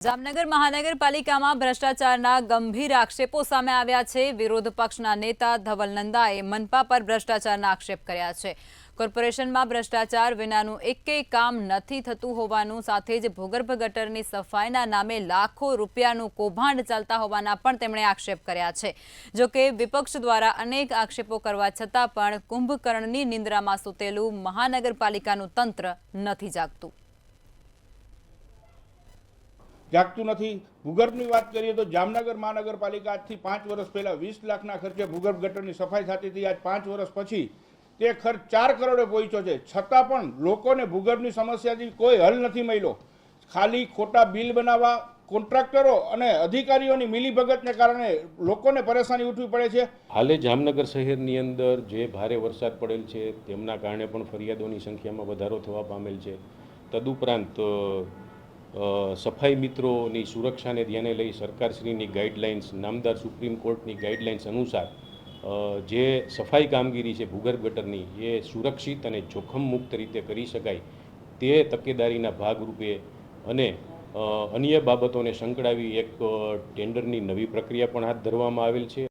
જામનગર મહાનગરપાલિકામાં ભ્રષ્ટાચારના ગંભીર આક્ષેપો સામે આવ્યા છે। વિરોધ પક્ષના નેતા ધવલ નંદાએ મનપા પર ભ્રષ્ટાચારના આક્ષેપ કર્યા છે। કોર્પોરેશનમાં ભ્રષ્ટાચાર વિનાનું એકેય કામ નથી થતું હોવાનું, સાથે જ ભૂગર્ભ ગટરની સફાઈના નામે લાખો રૂપિયાનું કૌભાંડ ચાલતા હોવાના પણ તેમણે આક્ષેપ કર્યા છે। જો કે વિપક્ષ દ્વારા અનેક આક્ષેપો કરવા છતાં પણ કુંભકર્ણની નિંદ્રામાં સૂતેલું મહાનગરપાલિકાનું તંત્ર નથી જાગતું। જાગતું નથી। ભૂગર્ભની વાત કરીએ તો જામનગર મહાનગરપાલિકા આજથી 5 વર્ષ પહેલાં 20 લાખના ખર્ચે ભૂગર્ભ ગટરની સફાઈ થતી હતી। આજ 5 વર્ષ પછી તે ખર્ચ 4 કરોડે પહોંચ્યો છે, છતાં પણ લોકોને ભૂગર્ભની સમસ્યાથી કોઈ હલ નથી મળ્યો। ખાલી ખોટા બિલ બનાવવા, કોન્ટ્રાક્ટરો અને અધિકારીઓની મિલીભગતને કારણે લોકોને પરેશાની ઉઠવી પડે છે। હાલે જામનગર શહેરની અંદર જે ભારે વરસાદ પડેલ છે તેમના કારણે પણ ફરિયાદોની સંખ્યામાં વધારો થવા પામેલ છે। તદુપરાંત સફાઈ મિત્રોની સુરક્ષાને ધ્યાને લઈ સરકારશ્રીની ગાઈડલાઇન્સ, નામદાર સુપ્રીમ કોર્ટની ગાઈડલાઇન્સ અનુસાર જે સફાઈ કામગીરી છે ભૂગર્ભ ગટરની એ સુરક્ષિત અને જોખમ મુક્ત રીતે કરી શકાય તે તકેદારીના ભાગરૂપે અને અન્ય બાબતોને સંકળાવી એક ટેન્ડરની નવી પ્રક્રિયા પણ હાથ ધરવામાં આવેલ છે।